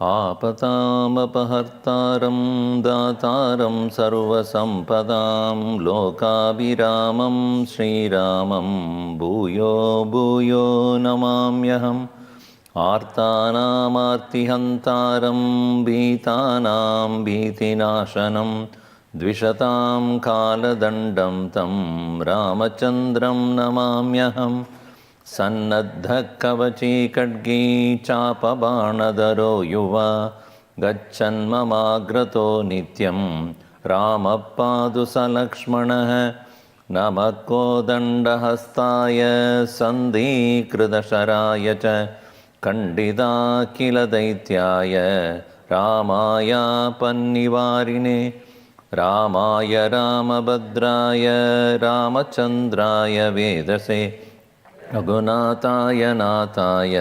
आपतामपहर्तारं दातारं सर्वसम्पदां लोकाभिरामं श्रीरामं भूयो भूयो नमाम्यहम् आर्तानामार्तिहन्तारं भीतानां भीतिनाशनं द्विषतां कालदण्डं तं रामचन्द्रं नमाम्यहम् सन्नद्धकवची खड्गी चापबाणधरो युवा गच्छन्ममाग्रतो नित्यं रामः पातु स लक्ष्मणः नमः कोदण्डहस्ताय सन्धिकृतशराय च खण्डिताखिलदैत्याय रामाय पन्निवारिणे रामाय रामभद्राय रामचन्द्राय वेदसे रघुनाथाय नाथाय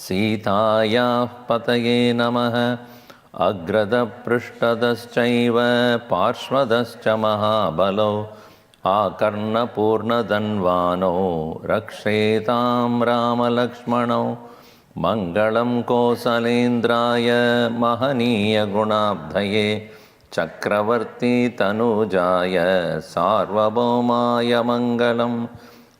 सीतायाः पतये नमः अग्रदपृष्ठदश्चैव पार्श्वदश्च महाबलौ आकर्णपूर्णधन्वानौ रक्षेतां रामलक्ष्मणौ मङ्गलं कोसलेन्द्राय महनीयगुणाब्धये चक्रवर्ती तनूजाय सार्वभौमाय मङ्गलम्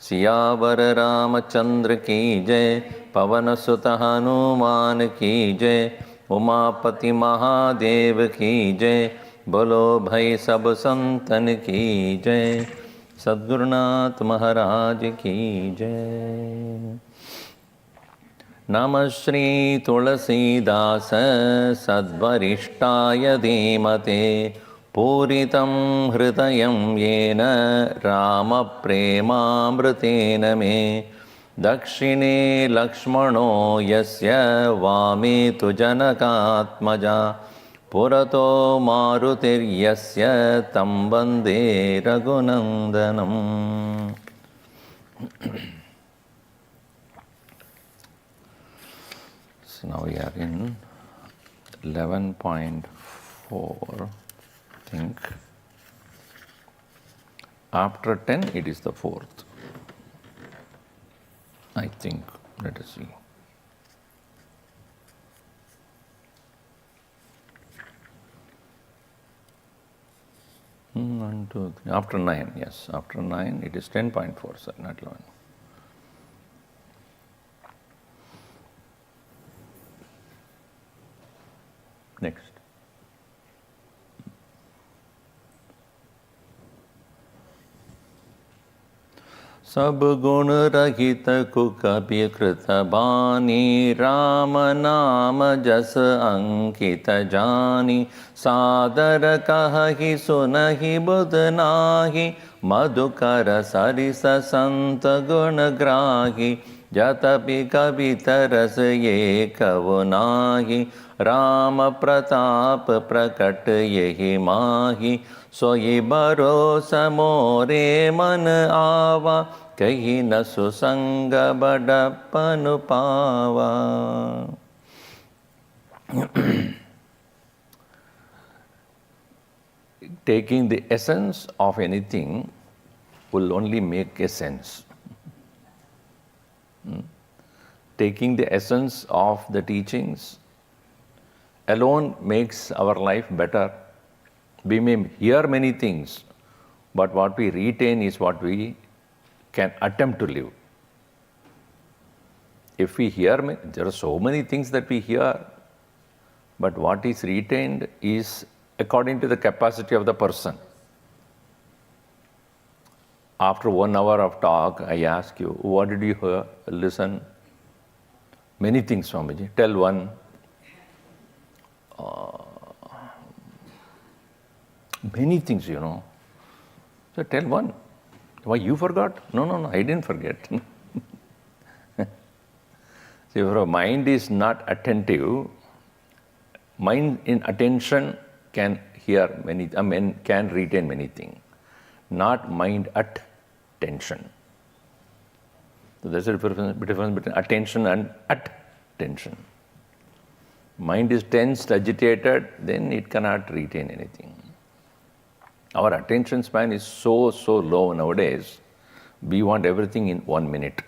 सियावर रामचंद्र की जय पवन सुत हनुमान की जय उमापति महादेव की जय बोलो भाई सब संतन की जय सद्गुरुनाथ महाराज की जय। नमः श्री तुलसीदास सद्वरिष्ठाय धीमते पूरितं हृदयं येन रामप्रेमामृतेन मे दक्षिणे लक्ष्मणो यस्य वामे तु जनकात्मजा पुरतो मारुतिर्यस्य तं वन्दे रघुनन्दनम्। So now we are in 11.4. After 10 it is the fourth, I think. Let us see. One, two, three. After 9, yes, after 9 it is 10.4, sir, not 11. Next. सब गुण रहित कुकपि कृत बानी राम नाम जस अंकित जानी सादर कहहि सुनहि बुध नाही मधुकर सरिस संत गुण ग्राही जतपि कवित रस ये कवु नाही राम प्रताप प्रकट यही माही सोई भरोस मोरे मन आवा कही न सुसंग बड़प्पन पावा। Taking the essence of anything will only make a sense. Taking the essence of the teachings alone makes our life better. We may hear many things, but what we retain is what we can attempt to live. If we hear, there are so many things that we hear, but what is retained is according to the capacity of the person. After 1 hour of talk, I ask you, what did you hear, listen? Many things, Swamiji. Tell one. Many things, you know. So tell one. Why, you forgot? No, I didn't forget. See, if our mind is not attentive, mind in attention can hear many, can retain many things. Not mind at tension. So there's a difference between attention and attention. Mind is tensed, agitated, then it cannot retain anything. Our attention span is so low nowadays. We want everything in 1 minute.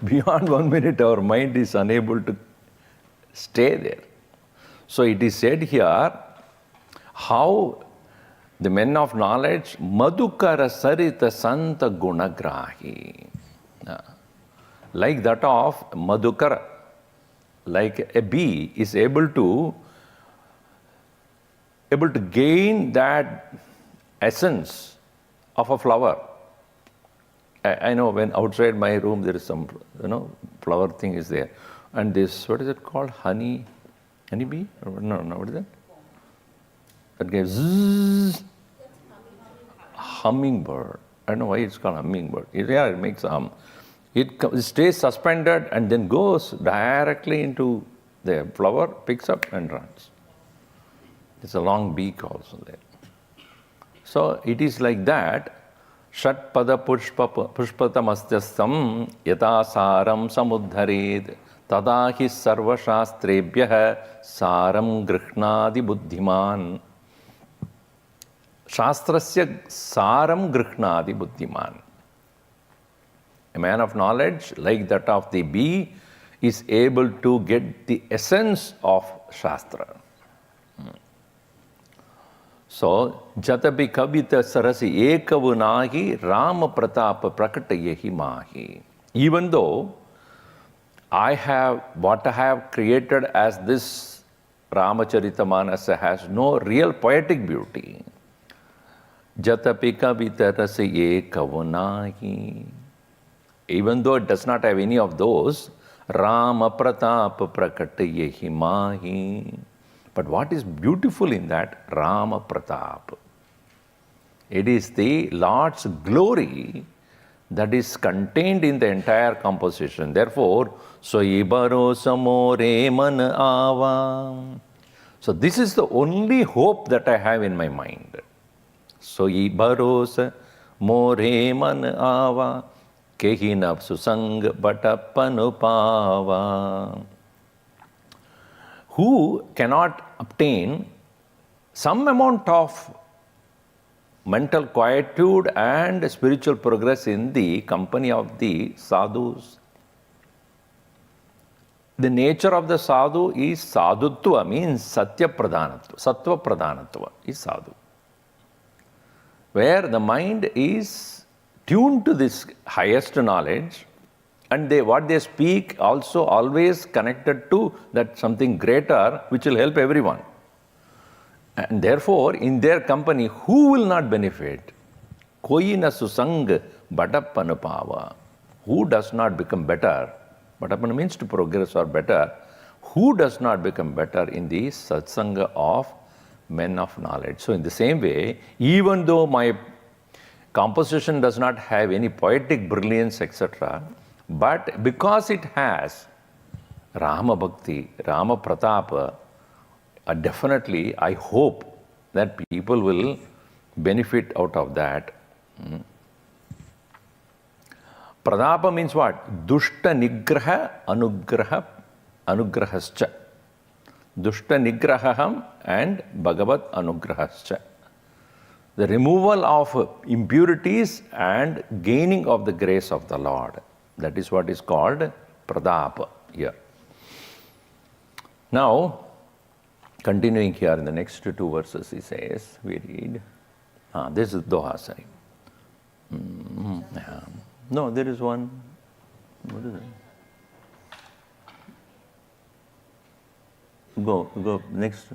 Beyond 1 minute, our mind is unable to stay there. So it is said here how the men of knowledge, Madhukara Sarita Santa Gunagrahi, like that of Madhukara, like a bee is able to gain that essence of a flower. I know when outside my room there is some, flower thing is there. And this, what is it called? Honeybee? No, what is that? That gives zzz. Hummingbird. I don't know why it's called hummingbird. It makes a hum. It stays suspended and then goes directly into the flower, picks up and runs. It's a long beak also there. So it is like that. Shat pada pushpatamastastam yata saram samudhared tadahi sarva shastrebhyah saram grihnadi buddhiman. Shastrasya saram grihnadi buddhiman. A man of knowledge, like that of the bee, is able to get the essence of Shastra. So, Jatapi Kavita Sarasi Ekavunahi Rama Pratapa Prakatayehi Mahi. Even though what I have created as this Ramacharitmanas has no real poetic beauty. Jatapi Kavita Rasi Ekavunahi. Even though it does not have any of those, Rama Pratapa Prakatayehi Mahi. But what is beautiful in that? Rama Pratap. It is the Lord's glory that is contained in the entire composition. Therefore, Soibaro Samore Man Ava. So this is the only hope that I have in my mind. Soibaro Samore Man Ava. Kehi Nafsu Sang Batapanupava. Who cannot obtain some amount of mental quietude and spiritual progress in the company of the sadhus. The nature of the sadhu is sadhutva, means satya pradhanatva, sattva pradhanatva is sadhu. Where the mind is tuned to this highest knowledge, and what they speak also always connected to that something greater which will help everyone. And therefore, in their company, who will not benefit? Koi na susang batapanupava. Who does not become better? Batapana means to progress or better. Who does not become better in the satsanga of men of knowledge? So in the same way, even though my composition does not have any poetic brilliance, etc., but because it has Rama Bhakti, Rama Pratapa, definitely I hope that people will benefit out of that. Pratapa means what? Dushta Nigraha Anugrahascha. Dushta Nigraham and Bhagavat Anugrahascha. The removal of impurities and gaining of the grace of the Lord. That is what is called Pradapa here. Now, continuing here in the next two verses, he says, we read, this is Doha, sorry. No, there is one. What is it? Go next.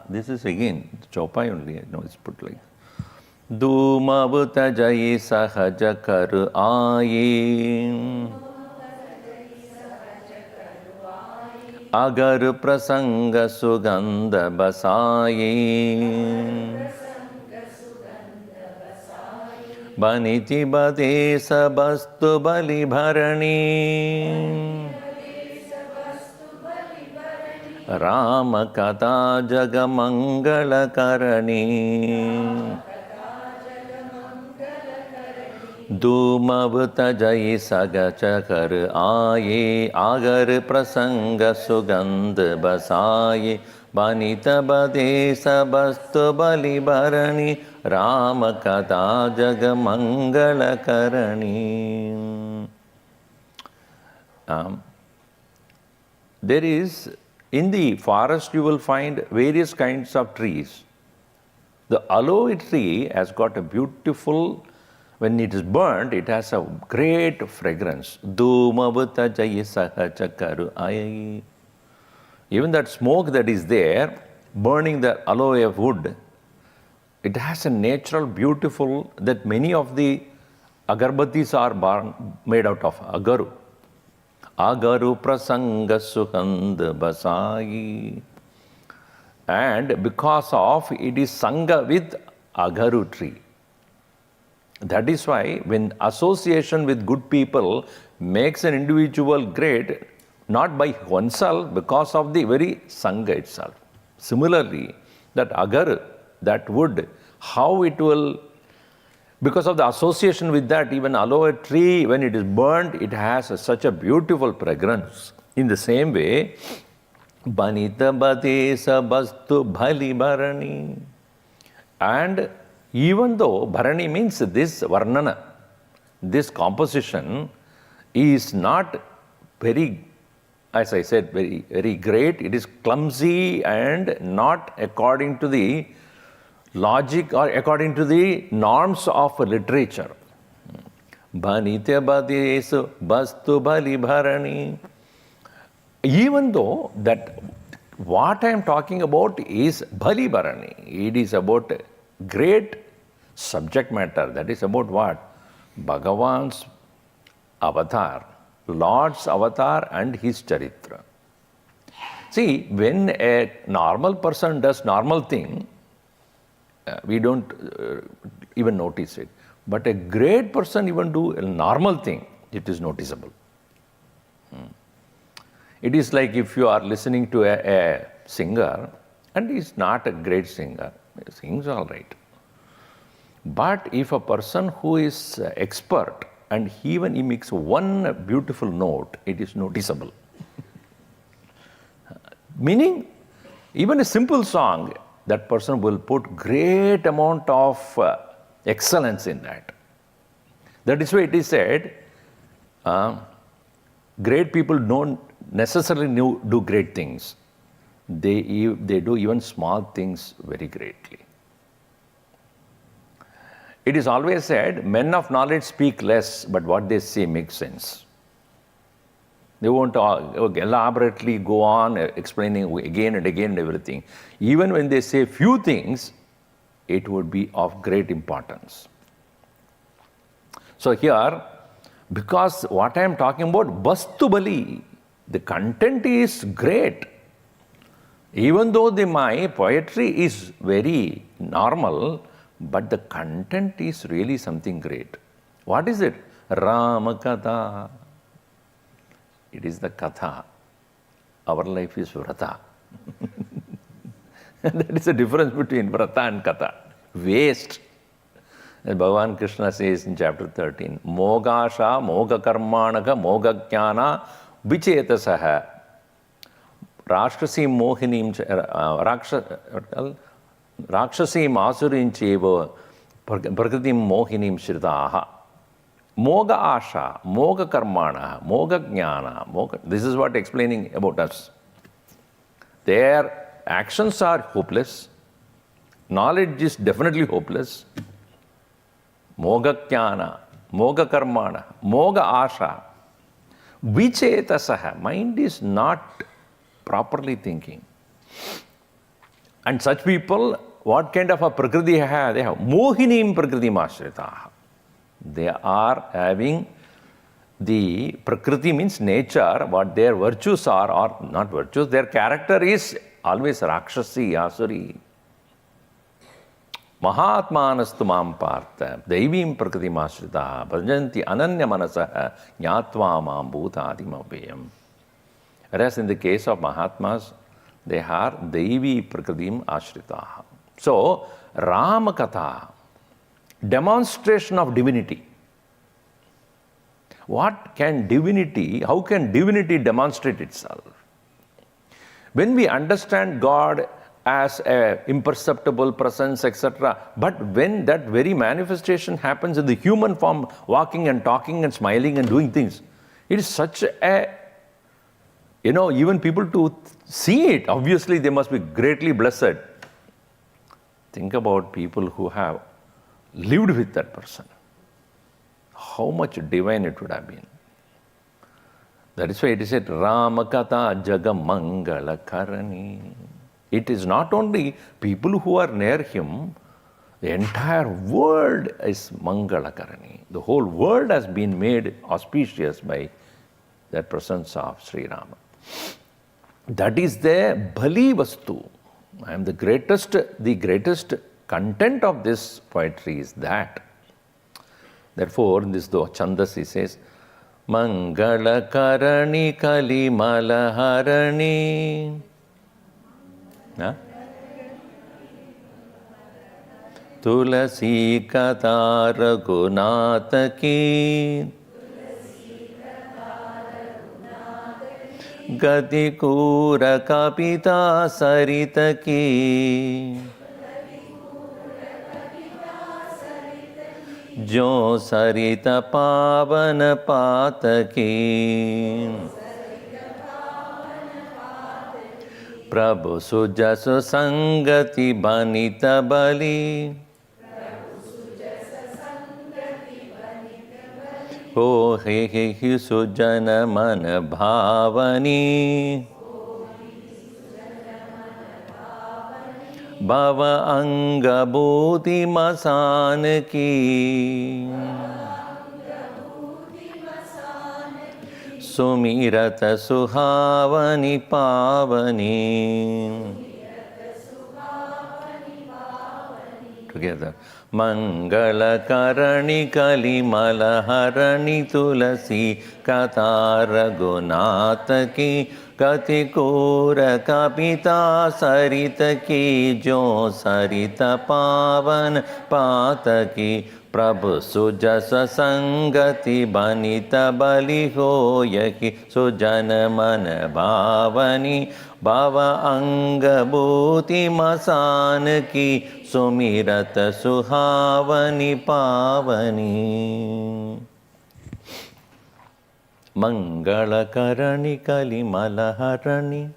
This is again Chaupai only. No, it's put like Dhumavta Jai Sahaja Kar Aaye Agar Prasanga Sugandha Basaye Baniti Bade Sabastu Bali Bharani Rama Kata Jagamangala Karani Dhumavta Jai Sagacha Kar Aaye Agar Prasanga Sugandh Basaye Banita Bade Sabastu Bali Bharani Rama Kata Jagamangala Karani. there is, in the forest you will find various kinds of trees. The aloe tree has got a beautiful, when it is burnt, it has a great fragrance. Even that smoke that is there, burning the aloe wood, it has a natural, beautiful, that many of the agarbattis are made out of agaru. Agaru prasanga sukhand basai. And because of it is sangha with agaru tree. That is why when association with good people makes an individual great, not by oneself, because of the very sangha itself. Similarly, that agar, that wood, how it will, because of the association with that, even aloe tree, when it is burnt, it has such a beautiful fragrance. In the same way, Banita Badesa Bastu Bhali Bharani. And even though Bharani means this Varnana, this composition is not very, as I said, very, very great. It is clumsy and not according to the logic or according to the norms of literature. Bhanitya Badesu Bastu Bhali Bharani. Even though that what I am talking about is Bhali Bharani, it is about great subject matter. That is about what? Bhagavan's avatar, Lord's avatar and his charitra. See, when a normal person does normal thing, we don't even notice it. But a great person even do a normal thing, it is noticeable. It is like if you are listening to a singer and he is not a great singer, he sings all right. But if a person who is expert and even he makes one beautiful note, it is noticeable. Meaning, even a simple song, that person will put great amount of excellence in that. That is why it is said, great people don't necessarily do great things. They do even small things very greatly. It is always said, men of knowledge speak less, but what they say makes sense. They won't elaborately go on explaining again and again and everything. Even when they say few things, it would be of great importance. So here, because what I am talking about, Bastu Bali, the content is great. Even though my poetry is very normal, but the content is really something great. What is it? Ramakatha. It is the katha. Our life is vrata. That is the difference between vrata and katha. Waste. As Bhagavan Krishna says in chapter 13, Mogasha, Moga Karmanaka, Moga Jnana, Vichetasaha. Rakshasi Mohinim, Rakshasi Masurin Cheva, Prakritim Mohinim Shritaha. Moga Asha, Moga Karmana, Moga Jnana, Moga. This is what explaining about us. Their actions are hopeless. Knowledge is definitely hopeless. Moga Jnana, Moga Karmana, Moga Asha. Vichetasaha. Mind is not properly thinking. And such people, what kind of a prakriti they have? They have mohinim prakriti mashritaha. They are having the prakriti means nature, what their virtues are, or not virtues, their character is always rakshasi, asuri. Mahatmanastu mam partha, daivim prakriti mashritaha, bhajanti ananya manasaha, jnatva mam bhutadim abhyam. Whereas in the case of Mahatmas, they are Daivi Prakritim Ashritaha. So, Ramakatha, demonstration of divinity. What can divinity, how can divinity demonstrate itself? When we understand God as an imperceptible presence, etc., but when that very manifestation happens in the human form, walking and talking and smiling and doing things, It is such a, even people to see it, obviously they must be greatly blessed. Think about people who have lived with that person. How much divine it would have been. That is why it is said, Ramakatha Jagamangala Karani. It is not only people who are near him, the entire world is Mangala Karani. The whole world has been made auspicious by that presence of Sri Rama. That is the Bali Vastu. The greatest content of this poetry is that. Therefore, in this Chandas he says, Mangala Karani Kali Malaharani. Tulasi Katha Raghunatha ki Gati Kura Kapita Sarita ki Jo Sarita Pavana Pataki Prabhu Sujasu Sangati Banita Bali Ho he Sujana Mana Bhavani Bhava Anga Bhuti Masan ki Sumirata Suhavani Pavani. Together. Mangala Karani Kali Malaharani Tulasi Katha Raghunatha ki Kati Kura Kapita Sarita ki Jo Sarita Pavan Pataki Prabhu Sujasa Sangati Banita Bali Hoyaki Sujana Mana Bhavani Bhava Anga Bhuti Masan ki Sumirata Suhavani Pavani Mangala Karani Kali Malaharani.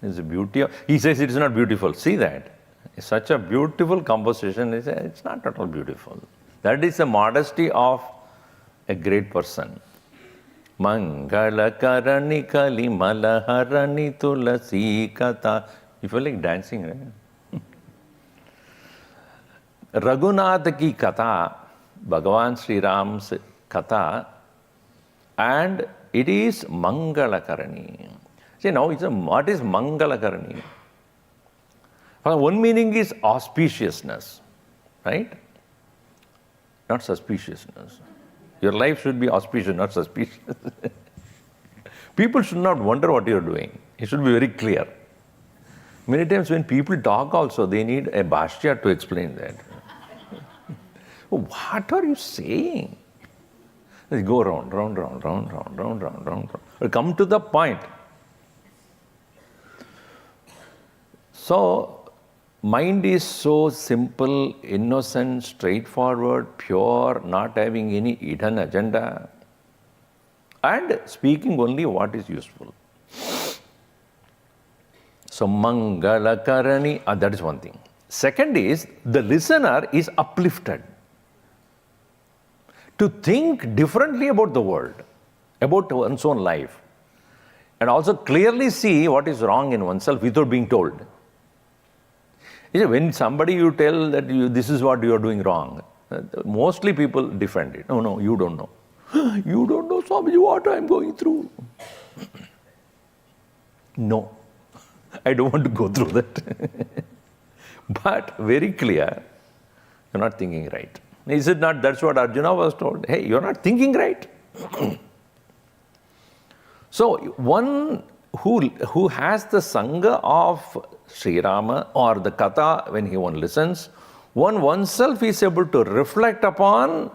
It's a beauty of, he says it is not beautiful. See that? It's such a beautiful composition. It's not at all beautiful. That is the modesty of a great person. Mangala Karani Kali Malaharani Tulasi Katha. You feel like dancing, right? Raghunath ki Katha, Bhagavan Sri Ram's Katha, and it is Mangala Karani. See now, what is Mangala Karani? One meaning is auspiciousness, right? Not suspiciousness. Your life should be auspicious, not suspicious. People should not wonder what you are doing. It should be very clear. Many times when people talk also, they need a bhashya to explain that. What are you saying? They go round. Come to the point. So, mind is so simple, innocent, straightforward, pure, not having any hidden agenda, and speaking only what is useful. So, Mangala Karani, that is one thing. Second is, the listener is uplifted to think differently about the world, about one's own life, and also clearly see what is wrong in oneself without being told. When somebody you tell that this is what you are doing wrong, mostly people defend it. No, you don't know. You don't know, Swamiji, what I am going through. No, I don't want to go through that. But very clear, you're not thinking right. Is it not? That's what Arjuna was told. Hey, you're not thinking right. So one who has the Sangha of Sri Rama or the Katha, when one listens, oneself is able to reflect upon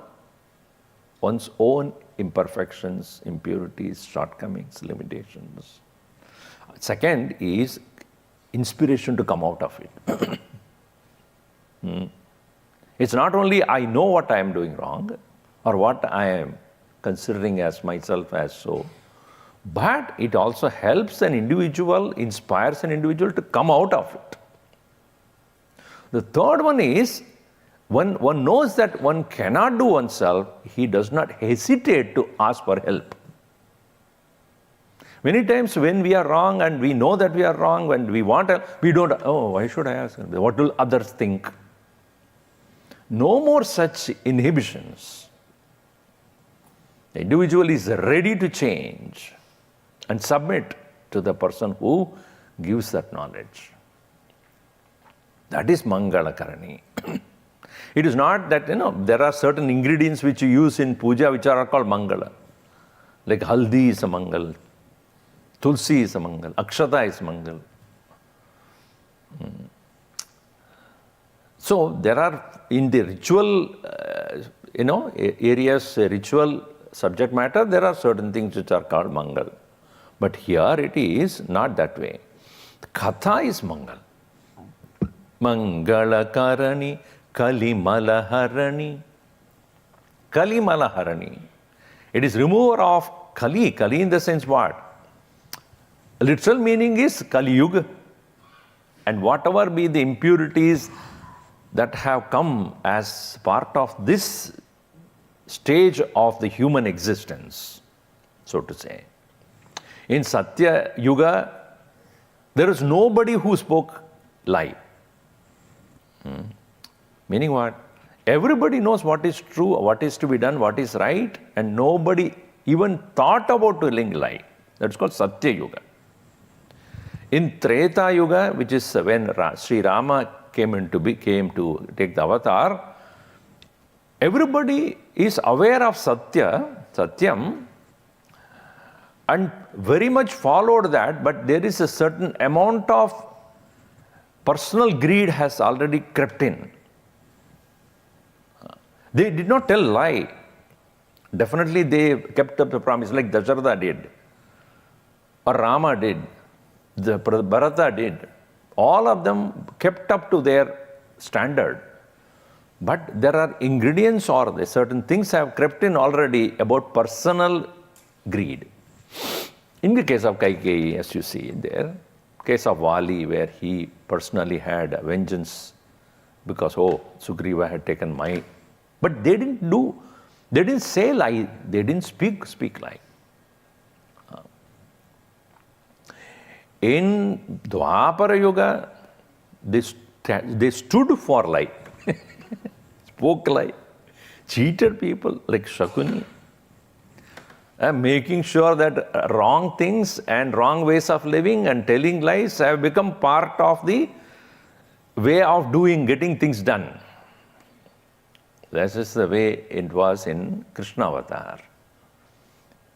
one's own imperfections, impurities, shortcomings, limitations. Second is inspiration to come out of it. It's not only I know what I am doing wrong or what I am considering as myself as so. But it also helps an individual, inspires an individual to come out of it. The third one is, when one knows that one cannot do oneself, he does not hesitate to ask for help. Many times when we are wrong and we know that we are wrong, when we want help, we don't, oh, why should I ask? What will others think? No more such inhibitions. The individual is ready to change and submit to the person who gives that knowledge. That is Mangala Karani. It is not that, there are certain ingredients which you use in puja which are called Mangala. Like Haldi is a Mangal, Tulsi is a Mangal, Akshata is Mangal. So there are, in the ritual, areas, ritual subject matter, there are certain things which are called Mangal. But here it is not that way. Katha is Mangal. Mangala Karani, Kalimala Harani. Kalimala Harani. It is remover of Kali. Kali in the sense what? Literal meaning is Kali Yuga. And whatever be the impurities that have come as part of this stage of the human existence, so to say. In Satya Yuga, there is nobody who spoke lie. Meaning what? Everybody knows what is true, what is to be done, what is right, and nobody even thought about telling lie. That's called Satya Yuga. In Treta Yuga, which is when Sri Rama came to take the avatar, everybody is aware of Satyam, and very much followed that, but there is a certain amount of personal greed has already crept in. They did not tell lie. Definitely they kept up the promise like Dasharatha did, or Rama did, Bharata did. All of them kept up to their standard. But there are ingredients or certain things have crept in already about personal greed. In the case of Kaikeyi, as you see there, case of Vali, where he personally had vengeance because, Sugriva had taken my... But they didn't say lie, they didn't speak lie. In Dwapara Yuga, they stood for lie, spoke lie, cheated people like Shakuni, making sure that wrong things and wrong ways of living and telling lies have become part of the way of getting things done. That is the way it was in Krishna Avatar.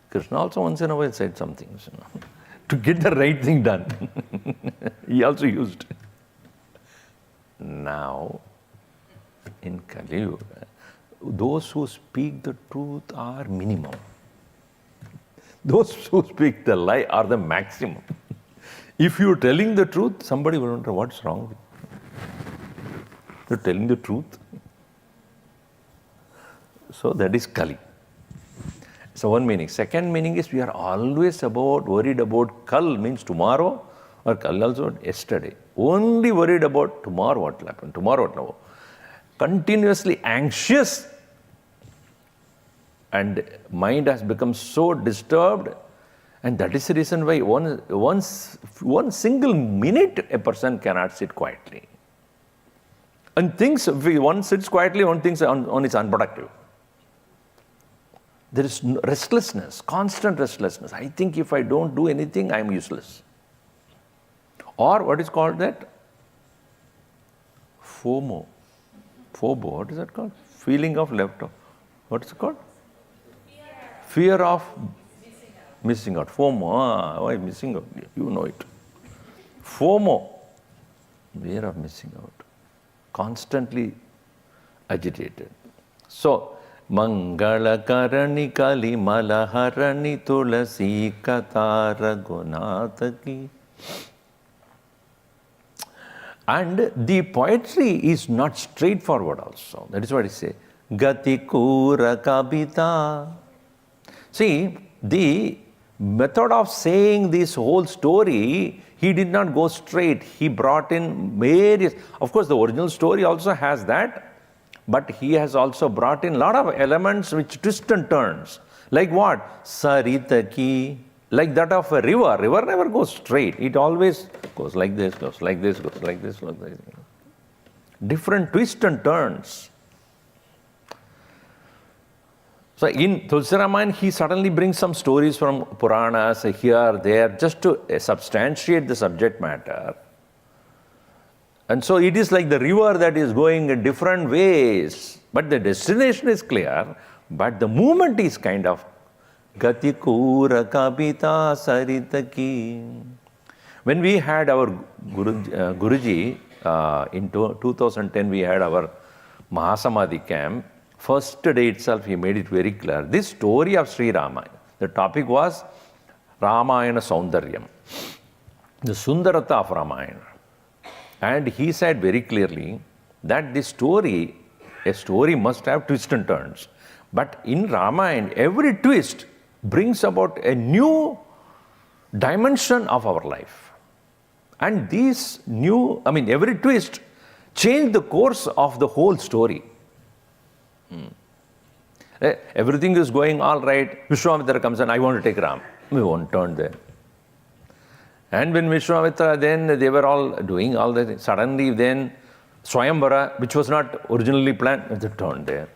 Krishna also once in a while said some things, to get the right thing done. He also used. Now, in Kali Yuga, those who speak the truth are minimum. Those who speak the lie are the maximum. If you're telling the truth, somebody will wonder what's wrong with you. You're telling the truth. So that is Kali. So one meaning. Second meaning is we are always worried about Kal means tomorrow, or Kal also yesterday. Only worried about tomorrow what will happen, tomorrow what will happen. Continuously anxious, and mind has become so disturbed, and that is the reason why one single minute a person cannot sit quietly. And thinks, if one sits quietly, one thinks one is unproductive. There is restlessness, constant restlessness. I think if I don't do anything, I am useless. Or what is called that? FOMO. What is that called? Feeling of left out. What is it called? Fear of missing out. FOMO. Why missing out? You know it. FOMO. Fear of missing out. Constantly agitated. So, Mangala Karani Kali Malaharani Tulasi Katara Gunataki. And the poetry is not straightforward also. That is what it says. Gati Kura Kabita. See, the method of saying this whole story, he did not go straight. He brought in various, of course the original story also has that, but he has also brought in a lot of elements which twist and turns. Like what? Saritaki, like that of a river. River never goes straight. It always goes like this, goes like this, goes like this, like this. Different twists and turns. So in Tulsi Ramayana, he suddenly brings some stories from Puranas here, there, just to substantiate the subject matter. And so it is like the river that is going in different ways, but the destination is clear, but the movement is kind of Gati Kura Kapita Saritaki. When we had our Guruji, in 2010 we had our Mahasamadhi camp, first day itself he made it very clear. This story of Sri Ramayana, the topic was Ramayana Saundaryam, the Sundarata of Ramayana. And he said very clearly that this story, a story must have twists and turns. But in Ramayana, every twist brings about a new dimension of our life. And these new, every twist changed the course of the whole story. Everything is going all right. Vishwamitra comes and I want to take Ram. We won't turn there. And when Vishwamitra, then they were all doing all that. Suddenly then Swayamvara, which was not originally planned, they turned there.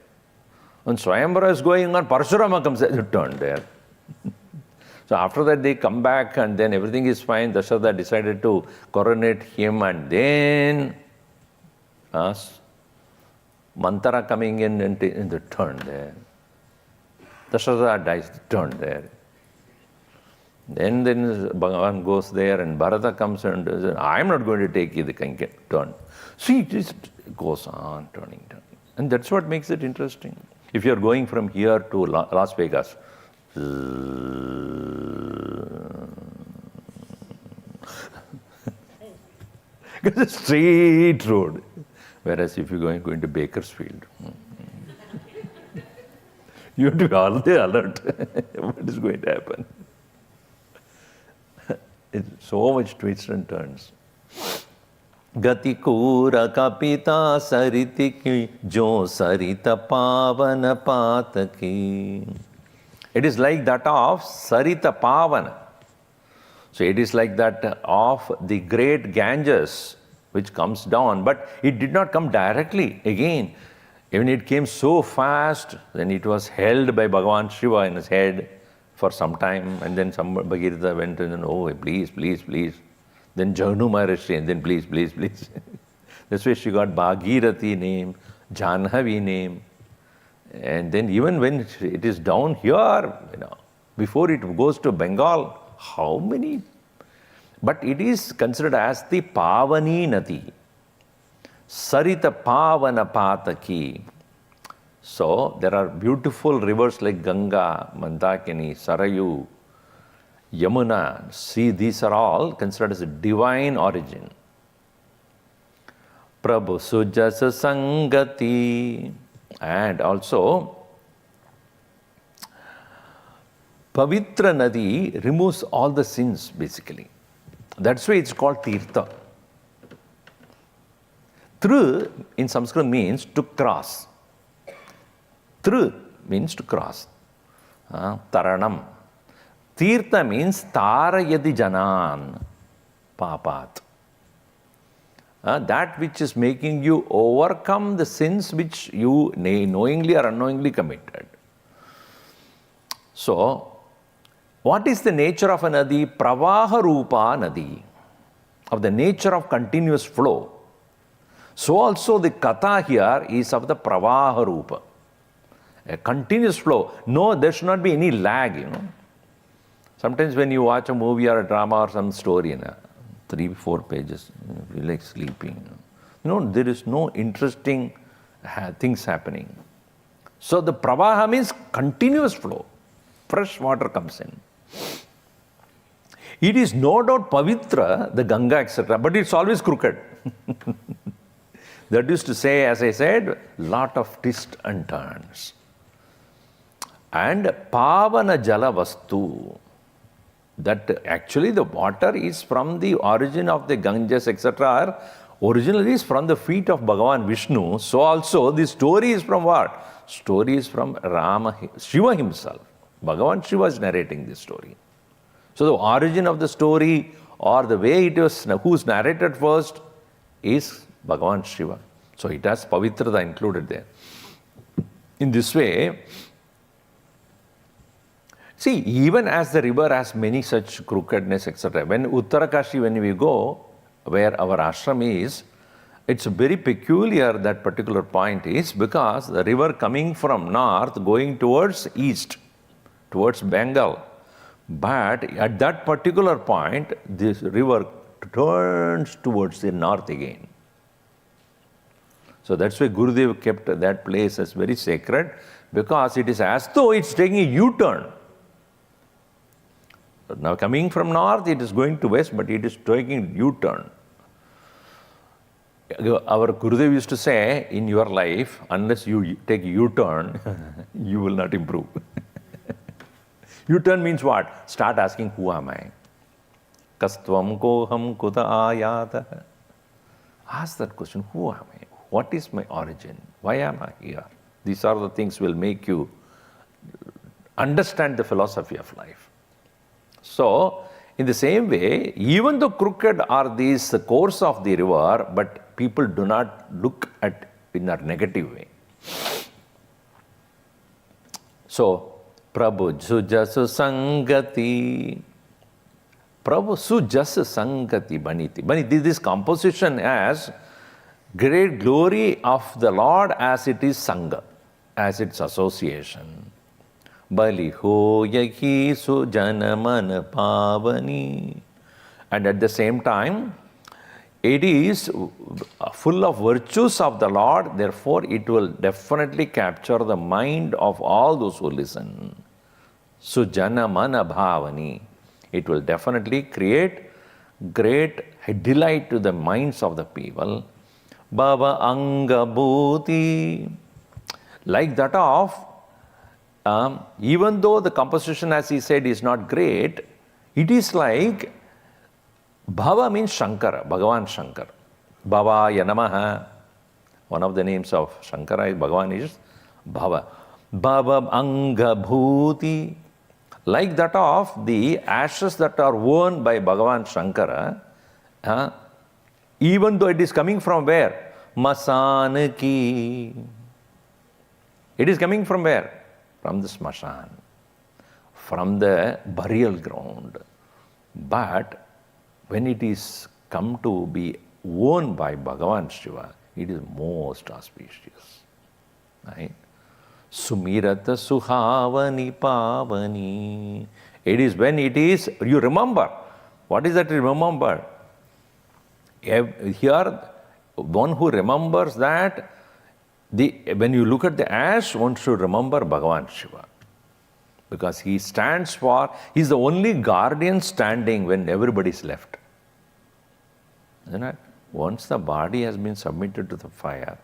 When Swayamvara is going on, Parashurama comes, they turned there. So after that they come back and then everything is fine. Dasharatha decided to coronate him and then Mantara coming in and the turn there. Dasharatha dies, turn there. Then Bhagavan goes there and Bharata comes and says, I am not going to take you, the turn. See, it just goes on turning. And that's what makes it interesting. If you are going from here to Las Vegas, it's a straight road. Whereas if you are going to Bakersfield, you have to be all day alert. What is going to happen? It's so much twists and turns. Gati Kura Kapita Saritiki Jo Sarita Pavana Pataki. It is like that of Sarita Pavana. So it is like that of the great Ganges which comes down, but it did not come directly again. When it came so fast, then it was held by Bhagavan Shiva in his head for some time, and then some Bhagirath went and oh, please, please, please. Then Janu Maharishi, and then please, please, please. That's why she got Bhagirathi name, Janhavi name. And then even when it is down here, before it goes to Bengal, how many? But it is considered as the Pavani Nadi. Sarita Pavana Pataki. So there are beautiful rivers like Ganga, Mandakini, Sarayu, Yamuna. See, these are all considered as a divine origin. Prabhu Sujasa Sangati. And also, Pavitra Nadi removes all the sins basically. That's why it's called Tirtha. Tru in Sanskrit means to cross. Tru means to cross. Taranam. Tirtha means Tarayadi Janan Papat. That which is making you overcome the sins which you knowingly or unknowingly committed. So, what is the nature of a nadi? Pravaha Rupa Nadi. Of the nature of continuous flow. So also the Katha here is of the Pravaha Rupa. A continuous flow. No, there should not be any lag, Sometimes when you watch a movie or a drama or some story, 3-4 pages, you feel like sleeping. There is no interesting things happening. So the Pravaha means continuous flow. Fresh water comes in. It is no doubt Pavitra, the Ganga, etc., but it's always crooked. That is to say, as I said, lot of twists and turns. And Pavana Jala Vastu. That actually the water is from the origin of the Ganges, etc. Originally is from the feet of Bhagavan Vishnu. So also the story is from what? Story is from Shiva himself. Bhagavan Shiva is narrating this story. So the origin of the story or the way it was, who's narrated first is Bhagavan Shiva. So it has Pavitrata included there. In this way, see, even as the river has many such crookedness, etc. When Uttarakashi, when we go, where our ashram is, it's very peculiar, that particular point is because the river coming from north going towards east, towards Bengal. But at that particular point, this river turns towards the north again. So that's why Gurudev kept that place as very sacred, because it is as though it's taking a U-turn. Now coming from north, it is going to west, but it is taking U-turn. Our Gurudev used to say, in your life, unless you take U-turn, you will not improve. U-turn means what? Start asking, who am I? Kastvam koham kuta ayata. Ask that question, who am I? What is my origin? Why am I here? These are the things will make you understand the philosophy of life. So, in the same way, even though crooked are these course of the river, but people do not look at in a negative way. So, Prabhu Sujasu Sangati. Prabhu Sujasu Sangati Baniti. This composition has great glory of the Lord as it is Sangha, as its association. Bali ho yahi sujanaman pavani. And at the same time, it is full of virtues of the Lord, therefore it will definitely capture the mind of all those who listen. Sujanamana bhavani. It will definitely create great delight to the minds of the people. Bhava anga bhuti. Like that of, even though the composition, as he said, is not great, it is like, Bhava means Shankara, Bhagavan Shankara. Bhavaya Namaha. One of the names of Shankara, Bhagavan, is Bhava. Bhava Anga Bhuti. Like that of the ashes that are worn by Bhagavan Shankara, even though it is coming from where? Masanaki. It is coming from where? From the smashan, from the burial ground. But when it is come to be worn by Bhagavan Shiva, it is most auspicious. Right? Sumirata Suhavani Pavani. It is when it is, you remember. What is that you remember? Here, one who remembers that, when you look at the ash, one should remember Bhagavan Shiva. Because he stands for, he is the only guardian standing when everybody is left. Isn't it? Once the body has been submitted to the fire,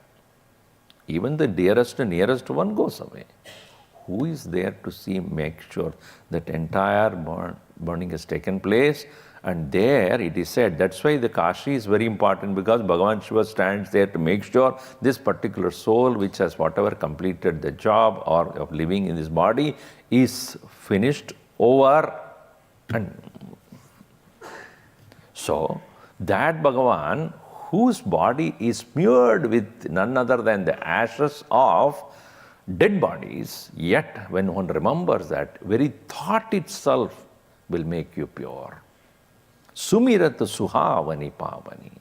even the dearest and nearest one goes away. Who is there to see, make sure that entire burning has taken place? And there it is said, that's why the Kashi is very important, because Bhagavan Shiva stands there to make sure this particular soul, which has whatever completed the job or of living in this body, is finished over. And so, that Bhagavan, whose body is smeared with none other than the ashes of dead bodies, yet when one remembers that, very thought itself will make you pure. Sumirat Suhavani Pavani.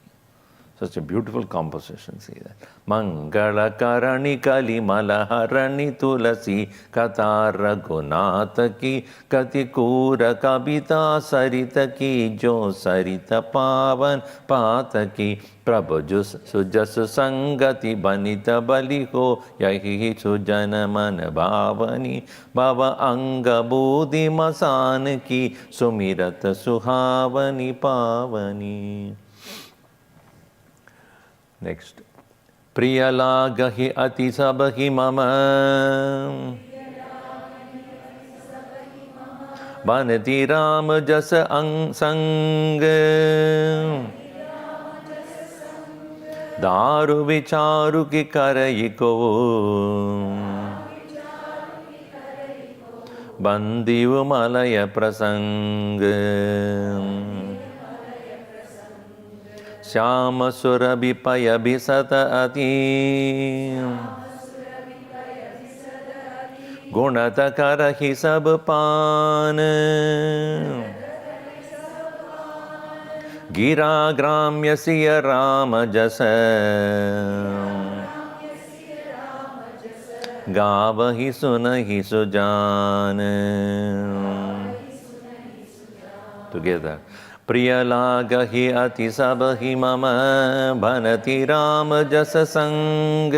Such a beautiful composition, see that. Mangala Karani Kali Malaharani Tulasi Katara Gunataki Katikura Kabita Saritaki Jo Sarita Pavan Pataki Prabhujus Sujasu Sangati Banita Baliho Yahi Sujanaman Bhavani Bhava Anga Bodhi Masanaki Sumirata Suhavani Pavani. Next. Priyalagahi ati sabahi mama Banati Rama Jasa Sang Daru Vicharu Ki Karayiko Bandivu Malaya Prasang Syama Surabhi Payabi Sata Ati Gunata Karahi Sabpan Gira Gramya Siya Rama Jasa Gavahi Sunahi Sujan. Together. Priyalagahi Ati Sabahi Mama Bhanati Rama Jasa Sang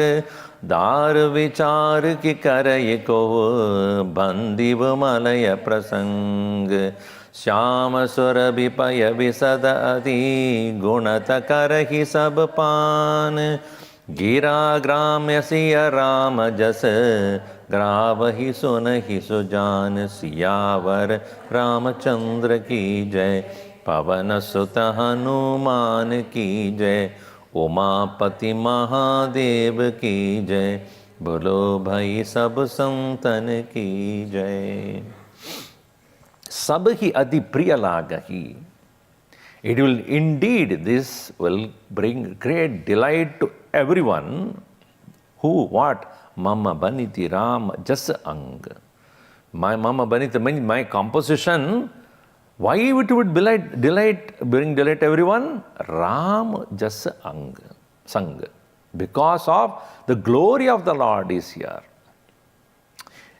Dar Vichar Ki Karayiko Bandiv Malaya Prasang Syama Surabhi Payavi Sada Adi Gunata Karahi Sabpan Gira Gramya Siya Rama Jasa Gravahi Sunahi Sujan Siyavar Ramachandra Ki Jai Pavana Sutta Hanuman Ki Jai Umapati Mahadev Ki Jai Bolo Bhai Sab Santan Ki Jai. Sabhi Adi Priyalagahi. It will indeed, this will bring great delight to everyone who, what? Mama Baniti Ram Jas Ang. My Mama Baniti means my composition. Why it would bring delight to everyone? Ram Jas Ang Sang. Because of the glory of the Lord is here.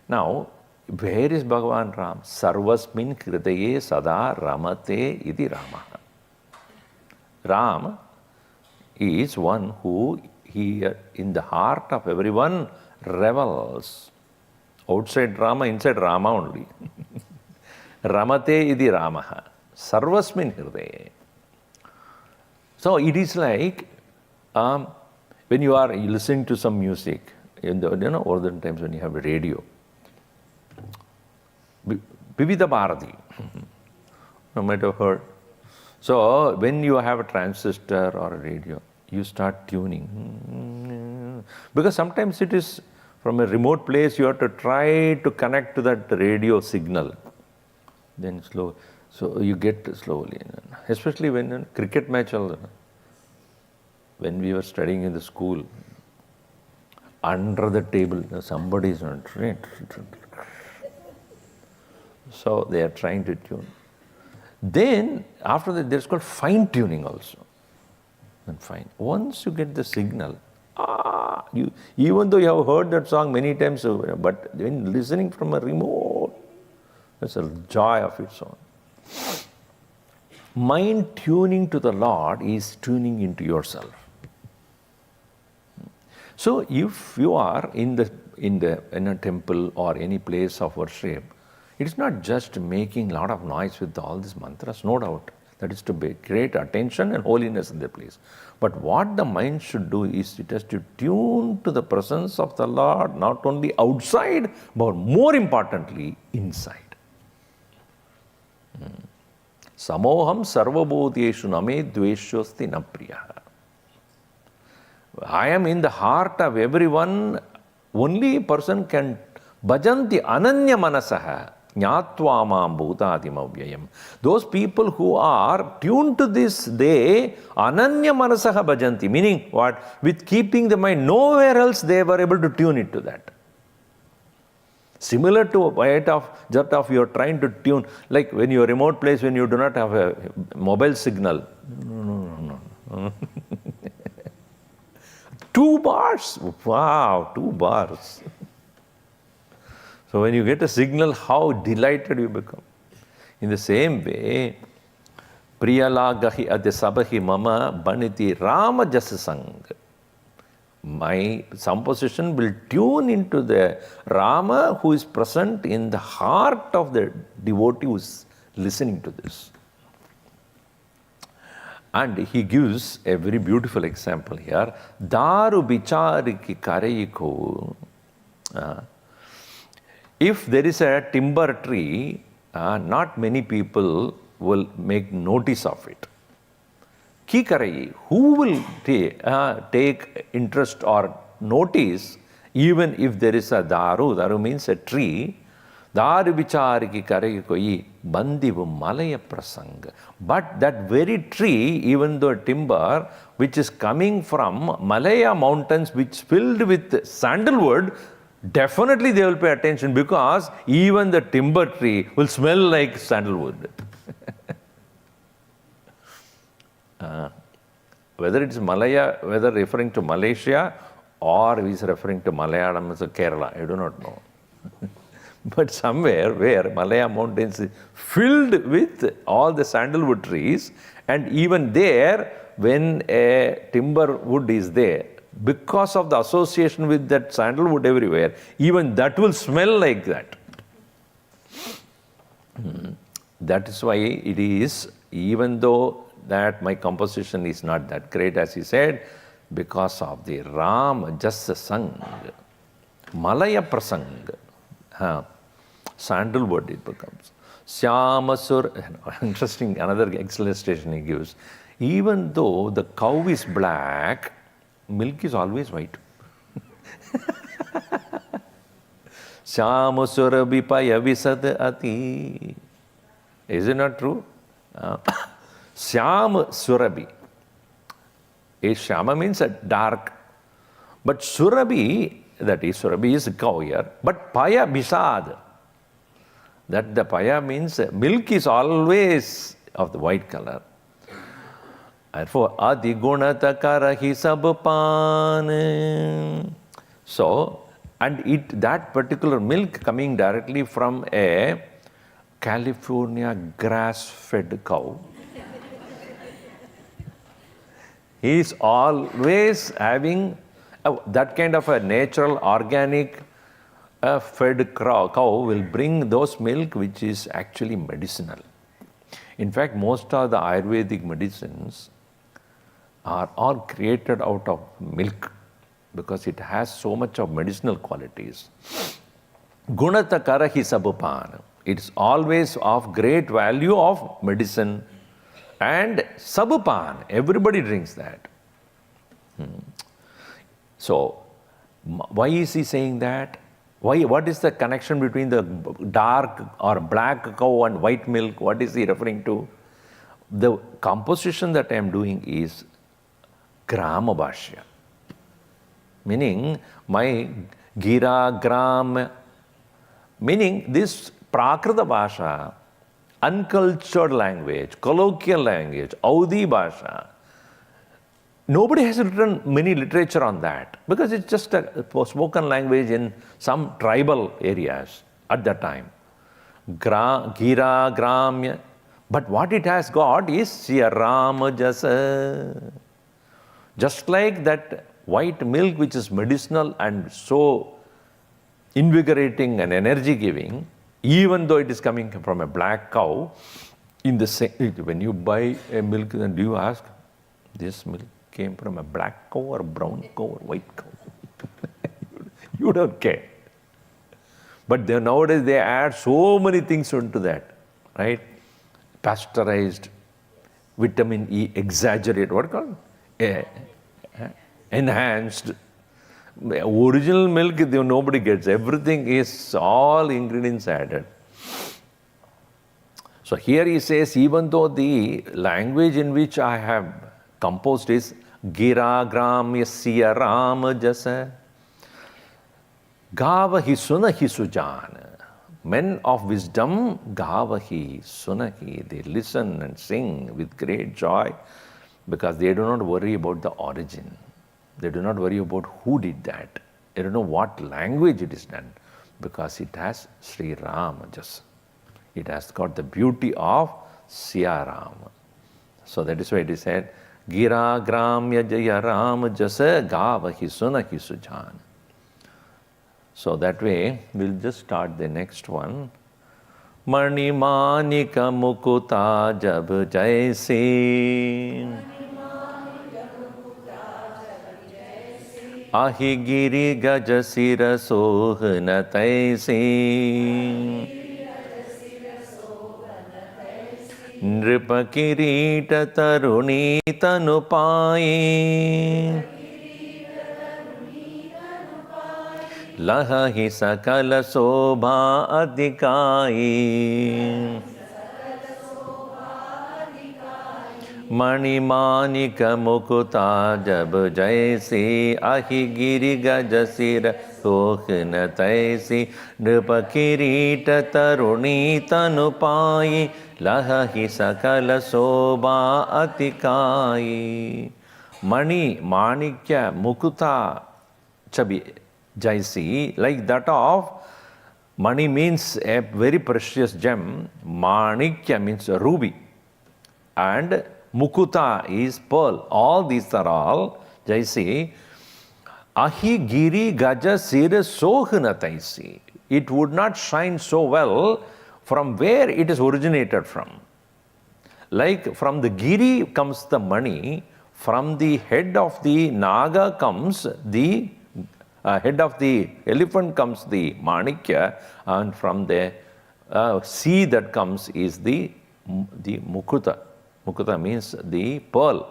Now, where is Bhagavan Ram? Sarvasmin Kritaye Sada Ramate Idi Rama. Ram is one who here in the heart of everyone revels. Outside Rama, inside Rama only. Ramate idi Ramaha. Sarvasmin Hridaye. So it is like when you are listening to some music, olden times when you have a radio. Vividha Bharati. You might have heard. So when you have a transistor or a radio, you start tuning. Because sometimes it is from a remote place, you have to try to connect to that radio signal. Then slow. So you get slowly. Especially when a cricket match, when we were studying in the school, under the table, somebody is not. So they are trying to tune. Then after that, there's called fine tuning also. And fine. Once you get the signal, you, even though you have heard that song many times, but when listening from a remote, that's a joy of its own. Mind tuning to the Lord is tuning into yourself. So if you are in a temple or any place of worship, it is not just making a lot of noise with all these mantras, no doubt. That is to create attention and holiness in the place. But what the mind should do is it has to tune to the presence of the Lord, not only outside, but more importantly, inside. Samoham sarvabodhyeshu name dveshosti na priyaha. I am in the heart of everyone. Only person can bhajanti ananya manasaha jnatva mam bhutadimavyayam. Those people who are tuned to this, they ananya manasaha bhajanti. Meaning what? With keeping the mind, nowhere else they were able to tune into that. Similar to that of you are trying to tune, like when you are remote place, when you do not have a mobile signal. No. 2 bars. Wow, 2 bars. So when you get a signal, how delighted you become. In the same way, Priyalagahi adi sabahi mama baniti Rama jasasang. My composition will tune into the Rama who is present in the heart of the devotee who is listening to this. And he gives a very beautiful example here. Daru bichariki karayiko. If there is a timber tree not many people will make notice of it. Ki karayi, who will take interest or notice even if there is a daru? Daru means a tree. Daru vichar ki karayi koi bandivu malaya prasanga. But that very tree, even though timber, which is coming from Malaya mountains, which filled with sandalwood, definitely they will pay attention, because even the timber tree will smell like sandalwood. Whether it's Malaya, whether referring to Malaysia or is referring to Malayalam as Kerala, I do not know. But somewhere where Malaya mountains is filled with all the sandalwood trees, and even there, when a timber wood is there, because of the association with that sandalwood everywhere, even that will smell like that. That is why it is, even though that my composition is not that great, as he said, because of the Ram just sung, Malaya prasang, sandalwood it becomes. Syamasur, interesting, another illustration he gives. Even though the cow is black, milk is always white. Syamasura bipaya visad ati. Is it not true? Syam Surabhi. Shyama means a dark. But Surabhi, that is Surabhi is a cow here. But Paya Bisad. That the Paya means milk is always of the white color. Therefore, Adi Gunata Karahi Sabpan. So, and that particular milk coming directly from a California grass-fed cow. He is always having that kind of a natural, organic fed cow will bring those milk which is actually medicinal. In fact, most of the Ayurvedic medicines are all created out of milk because it has so much of medicinal qualities. Gunata karahi sabupan. It's always of great value of medicine. And sabupan, everybody drinks that. So, why is he saying that? Why? What is the connection between the dark or black cow and white milk? What is he referring to? The composition that I am doing is Grama Bhashya. Meaning, my Gira, Gram, meaning this Prakrita Bhasha, uncultured language, colloquial language, Audi Bhasha. Nobody has written many literature on that because it's just a spoken language in some tribal areas at that time. Gira, Gramya. But what it has got is Siya Rama Jasa. Just like that white milk which is medicinal and so invigorating and energy giving, even though it is coming from a black cow, in the same, when you buy a milk, then do you ask, this milk came from a black cow or brown cow or white cow? You don't care. But nowadays they add so many things into that, right? Pasteurized, vitamin E, exaggerate, what called? Enhanced. Original milk, nobody gets. Everything is all ingredients added. So here he says, even though the language in which I have composed is Gira Gram Yasya Ram Jasa Gavahi Sunahi Sujan. Men of wisdom, Gavahi Sunahi, they listen and sing with great joy because they do not worry about the origin. They do not worry about who did that. They don't know what language it is done because it has Sri Ram Jasa. It has got the beauty of Siya Ram. So that is why it is said, Gira Gramya Jaya Ram Jasa Gavahi Sunahi Sujan. So that way, we'll just start the next one. Mani Manika Mukuta Jab Jaisi Ahi Giri Gajasira Sohna Taisi Nripakirita taruni tanupaye Lahahi sakala sobha adhikaye Mani manika mukuta jab jaisi ahi giri gajasira sohna taisi nripakirita taruni tanupayi lahahi sakala sobha atikayi Mani manikya mukuta chabi jaisi like that of Mani means a very precious gem, manikya means a ruby and Mukuta is pearl. All these are all, Jaisi, Ahi Giri Gaja Sira Sohunataisi. It would not shine so well from where it is originated from. Like from the Giri comes the money, from the head of the Naga comes the head of the elephant comes the Manikya, and from the sea that comes is the Mukuta. Mukuta means the pearl.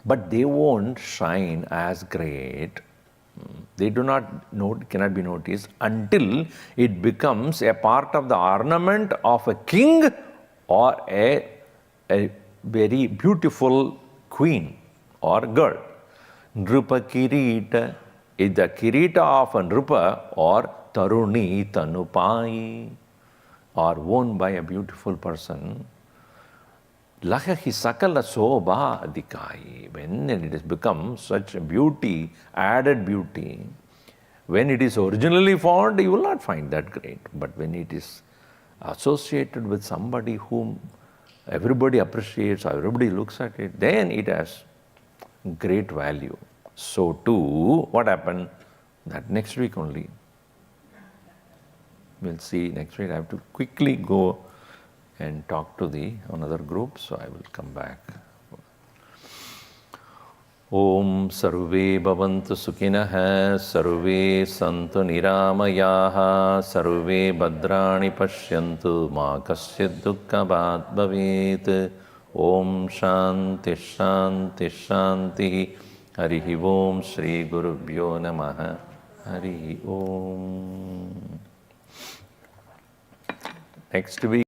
But they won't shine as great. They do not cannot be noticed until it becomes a part of the ornament of a king or a very beautiful queen or girl. Nrupa Kirita is the Kirita of a Nrupa or Taruni Tanupai or worn by a beautiful person. Lahahi sakala sobha adhikai. When it has become such a beauty, added beauty, when it is originally found, you will not find that great. But when it is associated with somebody whom everybody appreciates, everybody looks at it, then it has great value. So too, what happened? That next week only. We'll see next week. I have to quickly go and talk to the another group, so I will come back. Om Sarve Bhavantu Sukhinah Sarve Santu Niramayaha Sarve Bhadrani Pashyantu Ma Kasyat Dukkha Bhat Bhavet Om Shanti Shanti Shanti Harihi Om Shri Gurubhyo Namaha Harihi Om. Next week